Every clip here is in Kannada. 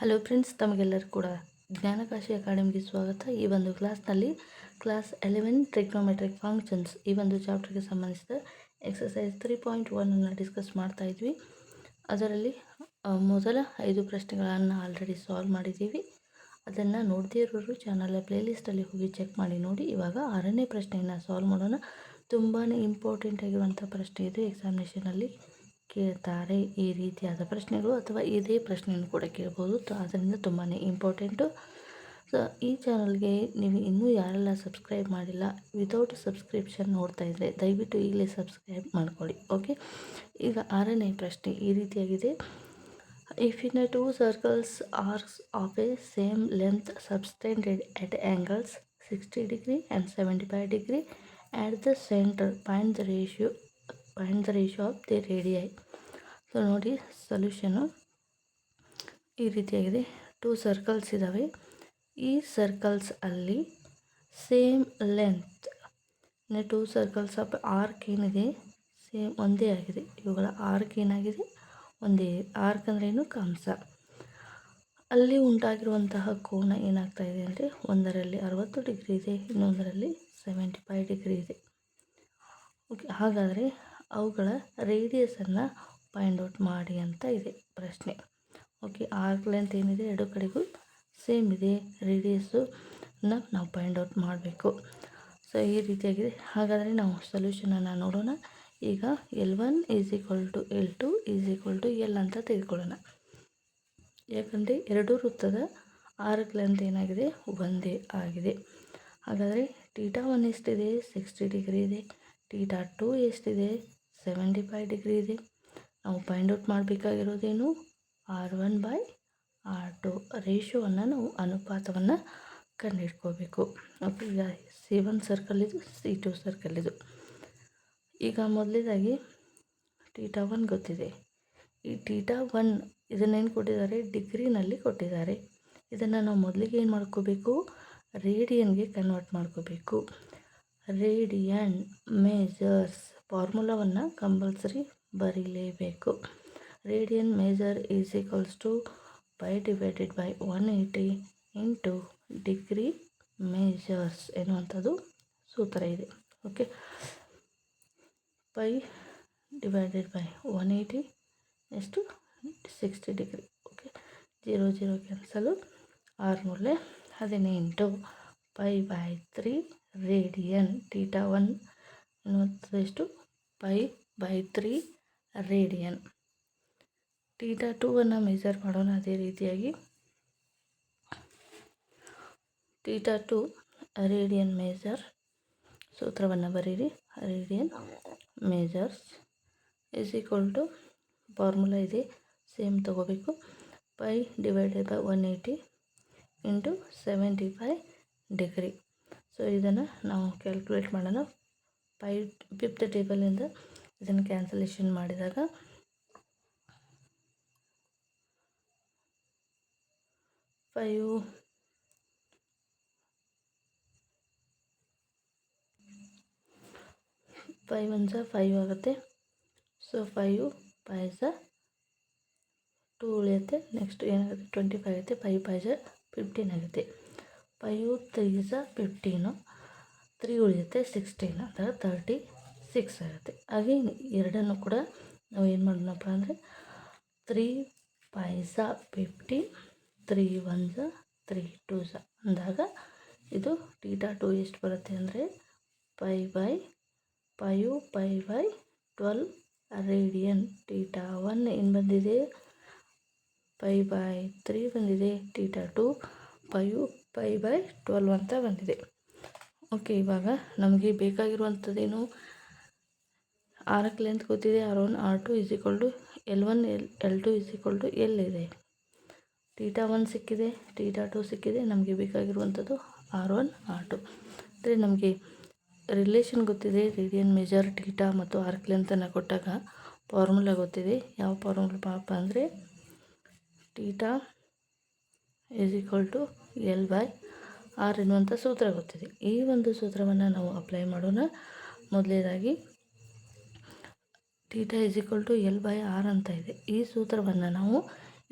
ಹಲೋ ಫ್ರೆಂಡ್ಸ್, ತಮಗೆಲ್ಲರೂ ಕೂಡ ಜ್ಞಾನಕಾಶಿ ಅಕಾಡೆಮಿಗೆ ಸ್ವಾಗತ. ಈ ಒಂದು ಕ್ಲಾಸ್ನಲ್ಲಿ ಕ್ಲಾಸ್ 11 ಟ್ರಿಗ್ನೋಮೆಟ್ರಿಕ್ ಫಂಕ್ಷನ್ಸ್ ಈ ಒಂದು ಚಾಪ್ಟರ್ಗೆ ಸಂಬಂಧಿಸಿದ ಎಕ್ಸಸೈಸ್ 3.1 ಡಿಸ್ಕಸ್ ಮಾಡ್ತಾ ಇದ್ವಿ. ಅದರಲ್ಲಿ ಮೊದಲ 5 ಪ್ರಶ್ನೆಗಳನ್ನು ಆಲ್ರೆಡಿ ಸಾಲ್ವ್ ಮಾಡಿದ್ದೀವಿ. ಅದನ್ನು ನೋಡದೇ ಇರೋರು ಚಾನಲ್ ಪ್ಲೇಲಿಸ್ಟಲ್ಲಿ ಹೋಗಿ ಚೆಕ್ ಮಾಡಿ ನೋಡಿ. ಇವಾಗ 6ನೇ ಪ್ರಶ್ನೆಯನ್ನು ಸಾಲ್ವ್ ಮಾಡೋಣ. ತುಂಬಾ ಇಂಪಾರ್ಟೆಂಟ್ ಆಗಿರುವಂಥ ಪ್ರಶ್ನೆ ಇದು. ಎಕ್ಸಾಮಿನೇಷನಲ್ಲಿ ಕೇಳ್ತಾರೆ ಈ ರೀತಿಯಾದ ಪ್ರಶ್ನೆಗಳು, ಅಥವಾ ಇದೇ ಪ್ರಶ್ನೆಯನ್ನು ಕೂಡ ಕೇಳ್ಬೋದು. ಅದರಿಂದ ತುಂಬಾ ಇಂಪಾರ್ಟೆಂಟು. ಸೊ ಈ ಚಾನಲ್ಗೆ ನೀವು ಇನ್ನೂ ಯಾರೆಲ್ಲ ಸಬ್ಸ್ಕ್ರೈಬ್ ಮಾಡಿಲ್ಲ, ವಿತೌಟ್ ಸಬ್ಸ್ಕ್ರಿಪ್ಷನ್ ನೋಡ್ತಾ ಇದ್ದರೆ ದಯವಿಟ್ಟು ಈಗಲೇ ಸಬ್ಸ್ಕ್ರೈಬ್ ಮಾಡ್ಕೊಳ್ಳಿ. ಓಕೆ, ಈಗ 6ನೇ ಪ್ರಶ್ನೆ ಈ ರೀತಿಯಾಗಿದೆ. If in 2 circles arcs of a same length subtended at angles 60 degree and 75 degree at the center, find the ratio of the radii. So ನೋಡಿ, ಸೊಲ್ಯೂಷನು ಈ ರೀತಿಯಾಗಿದೆ. 2 ಸರ್ಕಲ್ಸ್ ಇದ್ದಾವೆ. ಈ ಸರ್ಕಲ್ಸ್ ಅಲ್ಲಿ same length 2 circles of arc ಏನಿದೆ ಸೇಮ್ ಒಂದೇ ಆಗಿದೆ. ಇವುಗಳ ಆರ್ಕ್ ಏನಾಗಿದೆ ಒಂದೇ. ಆರ್ಕ್ ಅಂದ್ರೇನು? ಕಂಸ. ಅಲ್ಲಿ ಉಂಟಾಗಿರುವಂತಹ ಕೋನ ಏನಾಗ್ತಾ ಇದೆ ಅಂದರೆ, ಒಂದರಲ್ಲಿ 60 ಡಿಗ್ರಿ ಇದೆ, ಇನ್ನೊಂದರಲ್ಲಿ 75 ಡಿಗ್ರಿ ಇದೆ. ಓಕೆ, ಹಾಗಾದರೆ ಅವುಗಳ ರೇಡಿಯಸನ್ನು ಫೈಂಡ್ ಔಟ್ ಮಾಡಿ ಅಂತ ಇದೆ ಪ್ರಶ್ನೆ. ಓಕೆ, ಆರ್ಕ್ ಲೆಂತ್ ಏನಿದೆ ಎರಡು ಕಡೆಗೂ ಸೇಮ್ ಇದೆ, ರೇಡಿಯಸ್ಸನ್ನು ನಾವು ಫೈಂಡ್ ಔಟ್ ಮಾಡಬೇಕು. ಸೊ ಈ ರೀತಿಯಾಗಿದೆ. ಹಾಗಾದರೆ ನಾವು ಸೊಲ್ಯೂಷನನ್ನು ನೋಡೋಣ. ಈಗ L1 = L2 = L ಅಂತ ತೆಗೆದುಕೊಳ್ಳೋಣ. ಯಾಕಂದರೆ ಎರಡು ವೃತ್ತದ ಆರ್ಕ್ ಲೆಂತ್ ಏನಾಗಿದೆ ಒಂದೇ ಆಗಿದೆ. ಹಾಗಾದರೆ θ1 ಎಷ್ಟಿದೆ? 60 ಡಿಗ್ರಿ ಇದೆ. θ2 ಎಷ್ಟಿದೆ? 75 ಡಿಗ್ರಿ ಇದೆ. ನಾವು ಫೈಂಡ್ ಔಟ್ ಮಾಡಬೇಕಾಗಿರೋದೇನು? R1/R2 ರೇಷಿಯೋವನ್ನು, ನಾವು ಅನುಪಾತವನ್ನು ಕಂಡುಹಿಡ್ಕೋಬೇಕು. ಓಕೆ, ಈಗ C1 ಸರ್ಕಲ್ ಇದು, C2 ಸರ್ಕಲ್ ಇದು. ಈಗ ಮೊದಲೇದಾಗಿ θ1 ಗೊತ್ತಿದೆ. ಈ θ1 ಇದನ್ನೇನು ಕೊಟ್ಟಿದ್ದಾರೆ? ಡಿಗ್ರಿನಲ್ಲಿ ಕೊಟ್ಟಿದ್ದಾರೆ. ಇದನ್ನು ನಾವು ಮೊದಲಿಗೆ ಏನು ಮಾಡ್ಕೋಬೇಕು? ರೇಡಿಯನ್ಗೆ ಕನ್ವರ್ಟ್ ಮಾಡ್ಕೋಬೇಕು. ರೇಡಿಯನ್ ಮೇಜರ್ಸ್ ಫಾರ್ಮುಲಾವನ್ನು ಕಂಪಲ್ಸರಿ ಬರೀಲೇಬೇಕು. Radian measure = π / 180 into degree measures ಎನ್ನುವಂಥದ್ದು ಸೂತ್ರ ಇದೆ. ಓಕೆ, π / 180 ಎಷ್ಟು? 60 ಡಿಗ್ರಿ. Okay, 0 cancel, 6 18 π/3 radian. θ1 ಎನ್ನುವಂಥದ್ದು ಎಷ್ಟು? π/3 ರೇಡಿಯನ್. θ2 ಮೆಜರ್ ಮಾಡೋಣ. ಅದೇ ರೀತಿಯಾಗಿ θ2 ರೇಡಿಯನ್ ಮೇಜರ್ ಸೂತ್ರವನ್ನು ಬರೀರಿ. ರೇಡಿಯನ್ ಮೇಜರ್ಸ್ = ಫಾರ್ಮುಲಾ ಇದೆ, ಸೇಮ್ ತಗೋಬೇಕು. π / 180 ಇಂಟು 75 ಡಿಗ್ರಿ. ಸೊ ಇದನ್ನು ನಾವು ಕ್ಯಾಲ್ಕುಲೇಟ್ ಮಾಡೋಣ. 5th ಟೇಬಲಿಂದ ಇದನ್ನು ಕ್ಯಾನ್ಸಲೇಷನ್ ಮಾಡಿದಾಗ 5 1 5 ಆಗುತ್ತೆ. ಸೊ 5 5 2 ಉಳಿಯುತ್ತೆ. ನೆಕ್ಸ್ಟ್ ಏನಾಗುತ್ತೆ? 25 ಆಗುತ್ತೆ. 5 5 15 ಆಗುತ್ತೆ. 5 3 15, 3 ಉಳಿಯುತ್ತೆ 16, ಅಂದರೆ 36 ಆಗುತ್ತೆ. ಹಾಗೆ ಎರಡನ್ನು ಕೂಡ ನಾವು ಏನು ಮಾಡೋಣಪ್ಪ ಅಂದರೆ 3 5 15, 3 1 3 2 ಅಂದಾಗ ಇದು θ2 ಎಷ್ಟು ಬರುತ್ತೆ ಅಂದರೆ π/12 ರೇಡಿಯನ್. θ1 ಏನು ಬಂದಿದೆ? π/3 ಬಂದಿದೆ. θ2 π/12 ಅಂತ ಬಂದಿದೆ. ಓಕೆ, ಇವಾಗ ನಮಗೆ ಬೇಕಾಗಿರುವಂಥದ್ದೇನು? ಆರ್ಕ್ ಲೆಂತ್ ಗೊತ್ತಿದೆ. R1 R2 = L1 L2 = L ಇದೆ. θ1 ಸಿಕ್ಕಿದೆ, θ2 ಸಿಕ್ಕಿದೆ. ನಮಗೆ ಬೇಕಾಗಿರುವಂಥದ್ದು R1 R2. ಅಂದರೆ ನಮಗೆ ರಿಲೇಷನ್ ಗೊತ್ತಿದೆ. ರೇಡಿಯನ್ ಮೇಜರ್ θ ಮತ್ತು ಆರ್ಕ್ ಲೆಂತನ್ನು ಕೊಟ್ಟಾಗ ಫಾರ್ಮುಲಾ ಗೊತ್ತಿದೆ. ಯಾವ ಫಾರ್ಮುಲಾ ಅಂದರೆ θ = L/R ಎನ್ನುವಂಥ ಸೂತ್ರ ಗೊತ್ತಿದೆ. ಈ ಒಂದು ಸೂತ್ರವನ್ನು ನಾವು ಅಪ್ಲೈ ಮಾಡೋಣ. ಮೊದಲನೇದಾಗಿ θ = L/R ಅಂತ ಇದೆ. ಈ ಸೂತ್ರವನ್ನು ನಾವು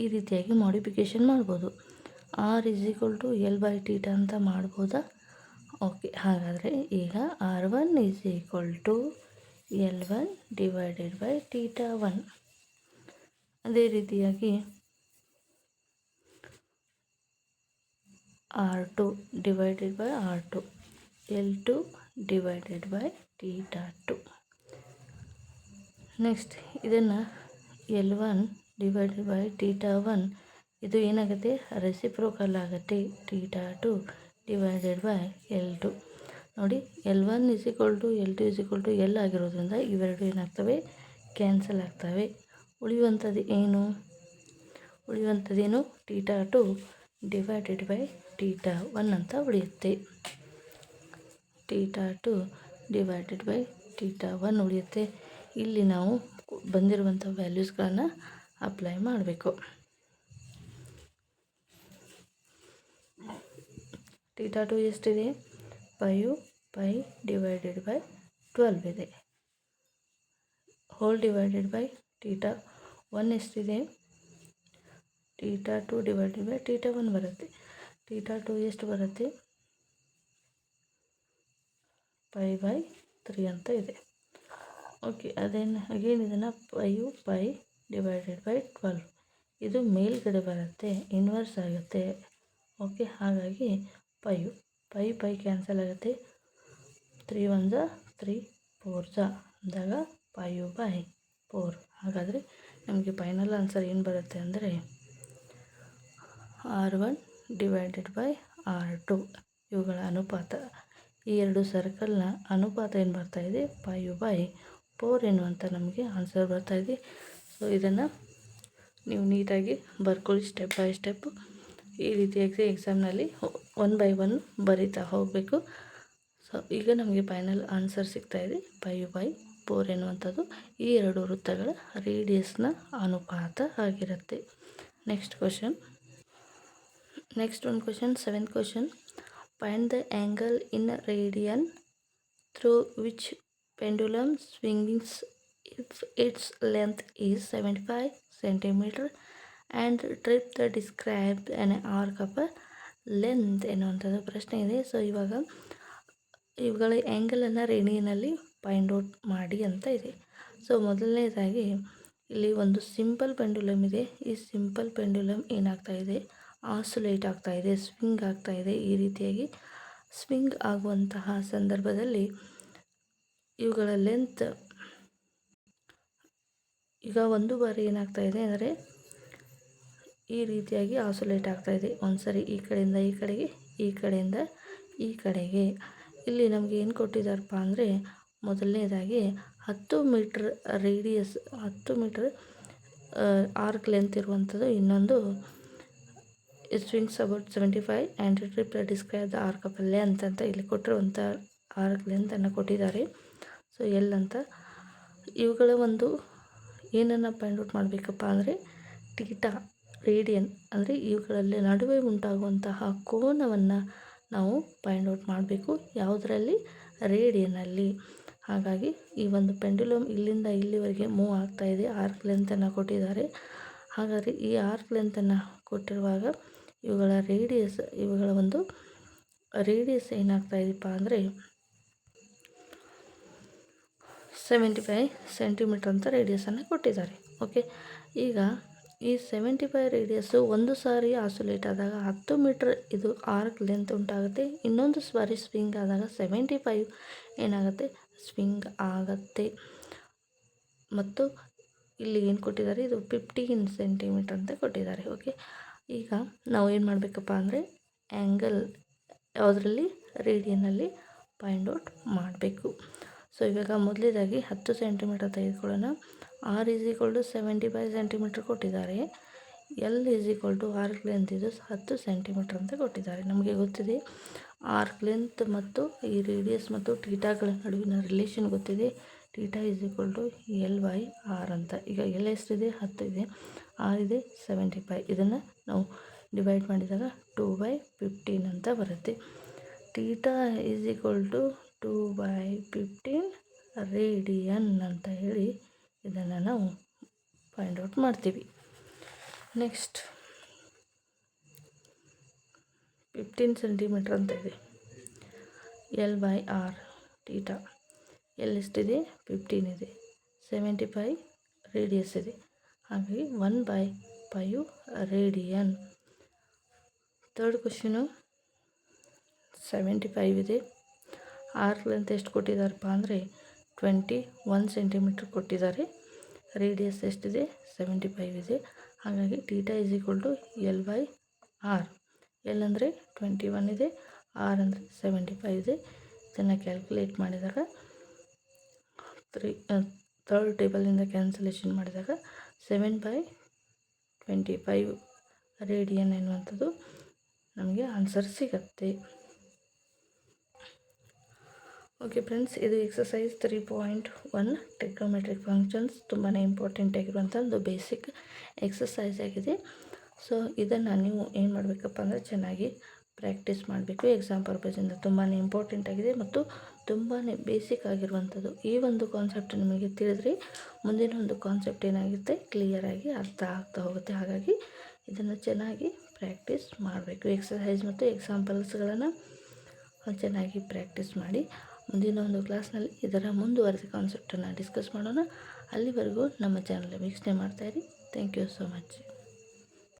ಈ ರೀತಿಯಾಗಿ ಮಾಡಿಫಿಕೇಷನ್ ಮಾಡ್ಬೋದು. R is equal to L by theta ಅಂತ ಮಾಡ್ಬೋದಾ? ಓಕೆ, ಹಾಗಾದರೆ ಈಗ R1 is equal to L1 divided by theta 1. ಅದೇ ರೀತಿಯಾಗಿ R2 divided by R2, L2 divided by theta 2. Next ಇದನ್ನು L1 ಡಿವೈಡೆಡ್ ಬೈ ಟೀಟಾ 1, ಇದು ಏನಾಗುತ್ತೆ, ರೆಸಿಪ್ರೋಕಲ್ ಆಗುತ್ತೆ, ಟೀಟಾ 2 ಡಿವೈಡೆಡ್ ಬೈ L2. ನೋಡಿ, L1 is equal to L2 is equal to L ಆಗಿರೋದ್ರಿಂದ ಇವೆರಡು ಏನಾಗ್ತವೆ, ಕ್ಯಾನ್ಸಲ್ ಆಗ್ತವೆ. ಉಳಿಯುವಂಥದ್ದೇನು ಟೀಟಾ 2 ಡಿವೈಡೆಡ್ ಬೈ ಟೀಟಾ 1 ಅಂತ ಉಳಿಯುತ್ತೆ. ಟೀಟಾ 2 ಡಿವೈಡೆಡ್ ಬೈ ಟೀಟಾ 1 ಉಳಿಯುತ್ತೆ. ಇಲ್ಲಿ ನಾವು ಬಂದಿರುವಂಥ ವ್ಯಾಲ್ಯೂಸ್ಗಳನ್ನು ಅಪ್ಲೈ ಮಾಡಬೇಕು. ಟೀಟಾ 2 ಎಷ್ಟಿದೆ, 5 ಪೈ ಡಿವೈಡೆಡ್ ಬೈ 12 ಇದೆ. ಹೋಲ್ ಡಿವೈಡೆಡ್ ಬೈ ಟೀಟಾ 1 ಎಷ್ಟಿದೆ, ಟೀಟಾ 2 ಡಿವೈಡೆಡ್ ಬೈ ಟೀಟಾ 1 ಬರುತ್ತೆ. ಟೀಟಾ 2 ಎಷ್ಟು ಬರುತ್ತೆ, 5/3 ಅಂತ ಇದೆ. ಓಕೆ, ಅಗೇನ್ ಇದನ್ನು 5 ಪೈ ಡಿವೈಡೆಡ್ ಬೈ 12, ಇದು ಮೇಲ್ಗಡೆ ಬರುತ್ತೆ, ಇನ್ವರ್ಸ್ ಆಗುತ್ತೆ. ಓಕೆ, ಹಾಗಾಗಿ 5 ಕ್ಯಾನ್ಸಲ್ ಆಗುತ್ತೆ. 3 1 3 4 ಅಂದಾಗ 5/4. ಹಾಗಾದರೆ ನಮಗೆ ಫೈನಲ್ ಆನ್ಸರ್ ಏನು ಬರುತ್ತೆ ಅಂದರೆ R1 ಡಿವೈಡೆಡ್ ಬೈ R2 ಇವುಗಳ ಅನುಪಾತ, ಈ ಎರಡು ಸರ್ಕಲ್ನ ಅನುಪಾತ ಏನು ಬರ್ತಾಯಿದೆ, 5/4 ಎನ್ನುವಂಥ ನಮಗೆ ಆನ್ಸರ್ ಬರ್ತಾಯಿದೆ. ಸೊ ಇದನ್ನು ನೀವು ನೀಟಾಗಿ ಬರ್ಕೊಳ್ಳಿ, ಸ್ಟೆಪ್ ಬೈ ಸ್ಟೆಪ್. ಈ ರೀತಿಯಾಗಿ ಎಕ್ಸಾಮ್ನಲ್ಲಿ 1 ಬೈ 1 ಬರಿತಾ ಹೋಗಬೇಕು. ಸೊ ಈಗ ನಮಗೆ ಫೈನಲ್ ಆನ್ಸರ್ ಸಿಗ್ತಾಯಿದೆ 5/4 ಎನ್ನುವಂಥದ್ದು ಈ ಎರಡು ವೃತ್ತಗಳ ರೇಡಿಯಸ್ನ ಅನುಪಾತ ಆಗಿರುತ್ತೆ. ನೆಕ್ಸ್ಟ್ ಒಂದು question, 7th question. Find the angle in radian through which pendulum swings if its length is 75 centimeter and trip the describe on arc of length ಎನ್ನುವಂಥದ್ದು ಪ್ರಶ್ನೆ ಇದೆ. ಸೊ ಇವುಗಳ ಆ್ಯಂಗಲನ್ನು ರೇಡಿಯನಲ್ಲಿ ಫೈಂಡ್ ಔಟ್ ಮಾಡಿ ಅಂತ ಇದೆ. ಸೊ ಮೊದಲನೇದಾಗಿ ಇಲ್ಲಿ ಒಂದು ಸಿಂಪಲ್ ಪೆಂಡುಲಮ್ ಇದೆ. ಈ ಸಿಂಪಲ್ ಪೆಂಡುಲಮ್ ಏನಾಗ್ತಾ ಇದೆ, ಆಸುಲೇಟ್ ಆಗ್ತಾ ಇದೆ, ಸ್ವಿಂಗ್ ಆಗ್ತಾ ಇದೆ. ಈ ರೀತಿಯಾಗಿ ಸ್ವಿಂಗ್ ಆಗುವಂತಹ ಸಂದರ್ಭದಲ್ಲಿ ಇವುಗಳ ಲೆಂತ್ ಈಗ ಒಂದು ಬಾರಿ ಏನಾಗ್ತಾ ಇದೆ ಅಂದರೆ ಈ ರೀತಿಯಾಗಿ ಆಸುಲೇಟ್ ಆಗ್ತಾ ಇದೆ. ಒಂದು ಸರಿ ಈ ಕಡೆಯಿಂದ ಈ ಕಡೆಗೆ, ಈ ಕಡೆಯಿಂದ ಈ ಕಡೆಗೆ. ಇಲ್ಲಿ ನಮಗೆ ಏನು ಕೊಟ್ಟಿದ್ದಾರಪ್ಪ ಅಂದರೆ ಮೊದಲನೇದಾಗಿ 10 metre radius, 10 metre arc length ಇರುವಂಥದ್ದು. ಇನ್ನೊಂದು swings about 75 and trip describe the arc of length ಅಂತ ಇಲ್ಲಿ ಕೊಟ್ಟಿರುವಂಥ ಆರ್ಕ್ ಲೆಂತನ್ನು ಕೊಟ್ಟಿದ್ದಾರೆ. ಸೊ ಎಲ್ ಅಂತ. ಇವುಗಳ ಒಂದು ಏನನ್ನು ಫೈಂಡ್ ಔಟ್ ಮಾಡಬೇಕಪ್ಪ ಅಂದರೆ ಟೀಟಾ, ರೇಡಿಯನ್ ಅಂದರೆ ಇವುಗಳಲ್ಲಿ ನಡುವೆ ಉಂಟಾಗುವಂತಹ ಕೋನವನ್ನು ನಾವು ಫೈಂಡ್ ಔಟ್ ಮಾಡಬೇಕು. ಯಾವುದರಲ್ಲಿ, ರೇಡಿಯನಲ್ಲಿ. ಹಾಗಾಗಿ ಈ ಒಂದು ಪೆಂಡುಲಮ್ ಇಲ್ಲಿಂದ ಇಲ್ಲಿವರೆಗೆ ಮೂವ್ ಆಗ್ತಾ ಇದೆ, ಆರ್ಕ್ ಲೆಂತನ್ನು ಕೊಟ್ಟಿದ್ದಾರೆ. ಹಾಗಾದರೆ ಈ ಆರ್ಕ್ ಲೆಂತನ್ನು ಕೊಟ್ಟಿರುವಾಗ ಇವುಗಳ ಒಂದು ರೇಡಿಯಸ್ ಏನಾಗ್ತಾ ಇದೆಯಪ್ಪ ಅಂದರೆ 75 ಸೆಂಟಿಮೀಟರ್ ಅಂತ ರೇಡಿಯಸನ್ನು ಕೊಟ್ಟಿದ್ದಾರೆ. ಓಕೆ, ಈಗ ಈ 75 ರೇಡಿಯಸ್ಸು ಒಂದು ಸಾರಿ ಆಸುಲೇಟ್ ಆದಾಗ 10 ಮೀಟ್ರ್ ಇದು ಆರ್ಕ್ ಲೆಂತ್ ಉಂಟಾಗುತ್ತೆ. ಇನ್ನೊಂದು ಸಾರಿ ಸ್ವಿಂಗ್ ಆದಾಗ 75 ಏನಾಗುತ್ತೆ, ಸ್ವಿಂಗ್ ಆಗುತ್ತೆ. ಮತ್ತು ಇಲ್ಲಿ ಏನು ಕೊಟ್ಟಿದ್ದಾರೆ, ಇದು 15 ಸೆಂಟಿಮೀಟರ್ ಅಂತ ಕೊಟ್ಟಿದ್ದಾರೆ. ಓಕೆ, ಈಗ ನಾವು ಏನು ಮಾಡಬೇಕಪ್ಪ ಅಂದರೆ ಆ್ಯಂಗಲ್ ಯಾವುದರಲ್ಲಿ, ರೇಡಿಯನಲ್ಲಿ ಫೈಂಡ್ ಔಟ್ ಮಾಡಬೇಕು. ಸೊ ಇವಾಗ ಮೊದಲೇದಾಗಿ 10 ಸೆಂಟಿಮೀಟರ್ ತೆಗೆದುಕೊಳ್ಳೋಣ. R is equal to 75 centimetre ಕೊಟ್ಟಿದ್ದಾರೆ. L is equal to arc length ಇದು 10 ಸೆಂಟಿಮೀಟರ್ ಅಂತ ಕೊಟ್ಟಿದ್ದಾರೆ. ನಮಗೆ ಗೊತ್ತಿದೆ ಆರ್ಕ್ ಲೆಂತ್ ಮತ್ತು ಈ ರೇಡಿಯಸ್ ಮತ್ತು ಟೀಟಾಗಳ ನಡುವಿನ ರಿಲೇಷನ್ ಗೊತ್ತಿದೆ. Theta is equal to L/R ಅಂತ. ಈಗ ಎಲ್ ಎಷ್ಟಿದೆ, 10 ಇದೆ, ಆರ್ ಇದೆ 75. ಇದನ್ನು ನಾವು ಡಿವೈಡ್ ಮಾಡಿದಾಗ 2/15 ಅಂತ ಬರುತ್ತೆ. Theta is equal to 2/15 radian ಅಂತ ಹೇಳಿ ಇದನ್ನು ನಾವು ಫೈಂಡ್ ಔಟ್ ಮಾಡ್ತೀವಿ. ನೆಕ್ಸ್ಟ್ 15 ಸೆಂಟಿಮೀಟ್ರ್ ಅಂತ ಇದೆ. L/R theta. L ಎಷ್ಟಿದೆ? 15 ಇದೆ. 75 ರೇಡಿಯಸ್ ಇದೆ. ಹಾಗಾಗಿ 1/5 ರೇಡಿಯನ್. ಥರ್ಡ್ ಕ್ವಶನು 75 ಇದೆ. ಆರ್ಕ್ ಲೆಂತ್ ಎಷ್ಟು ಕೊಟ್ಟಿದ್ದಾರಪ್ಪ ಅಂದರೆ 21 ಸೆಂಟಿಮೀಟ್ರ್ ಕೊಟ್ಟಿದ್ದಾರೆ. ರೇಡಿಯಸ್ ಎಷ್ಟಿದೆ? 75 ಇದೆ. ಹಾಗಾಗಿ theta is equal to L/R. L ಅಂದರೆ 21 ಇದೆ, ಆರ್ ಅಂದರೆ 75 ಇದೆ. ಇದನ್ನು ಕ್ಯಾಲ್ಕುಲೇಟ್ ಮಾಡಿದಾಗ ಥರ್ಡ್ ಟೇಬಲಿಂದ ಕ್ಯಾನ್ಸಲೇಷನ್ ಮಾಡಿದಾಗ 7/25 ರೇಡಿಯನ್ ಎನ್ನುವಂಥದ್ದು ನಮಗೆ ಆನ್ಸರ್ ಸಿಗುತ್ತೆ. ಓಕೆ ಫ್ರೆಂಡ್ಸ್, ಇದು ಎಕ್ಸಸೈಸ್ 3.1 ಟ್ರಿಗ್ನೋಮೆಟ್ರಿಕ್ ಫಂಕ್ಷನ್ಸ್. ತುಂಬಾ ಇಂಪಾರ್ಟೆಂಟ್ ಆಗಿರುವಂಥ ಒಂದು ಬೇಸಿಕ್ ಎಕ್ಸಸೈಸ್ ಆಗಿದೆ. ಸೊ ಇದನ್ನು ನೀವು ಏನು ಮಾಡಬೇಕಪ್ಪ ಅಂದರೆ ಚೆನ್ನಾಗಿ ಪ್ರಾಕ್ಟೀಸ್ ಮಾಡಬೇಕು. ಎಕ್ಸಾಮ್ ಪರ್ಪಸಿಂದ ತುಂಬಾ ಇಂಪಾರ್ಟೆಂಟ್ ಆಗಿದೆ ಮತ್ತು ತುಂಬಾ ಬೇಸಿಕ್ ಆಗಿರುವಂಥದ್ದು. ಈ ಒಂದು ಕಾನ್ಸೆಪ್ಟ್ ನಿಮಗೆ ತಿಳಿದ್ರಿ ಮುಂದಿನ ಒಂದು ಕಾನ್ಸೆಪ್ಟ್ ಏನಾಗುತ್ತೆ ಕ್ಲಿಯರಾಗಿ ಅರ್ಥ ಆಗ್ತಾ ಹೋಗುತ್ತೆ. ಹಾಗಾಗಿ ಇದನ್ನು ಚೆನ್ನಾಗಿ ಪ್ರಾಕ್ಟೀಸ್ ಮಾಡಬೇಕು. ಎಕ್ಸಸೈಸ್ ಮತ್ತು ಎಕ್ಸಾಂಪಲ್ಸ್ಗಳನ್ನು ಚೆನ್ನಾಗಿ ಪ್ರಾಕ್ಟೀಸ್ ಮಾಡಿ. ಮುಂದಿನ ಒಂದು ಕ್ಲಾಸ್ನಲ್ಲಿ ಇದರ ಮುಂದುವರೆದ ಕಾನ್ಸೆಪ್ಟನ್ನು ಡಿಸ್ಕಸ್ ಮಾಡೋಣ. ಅಲ್ಲಿವರೆಗೂ ನಮ್ಮ ಚಾನಲ್ ವೀಕ್ಷಣೆ ಮಾಡ್ತಾಯಿರಿ. Thank you so much.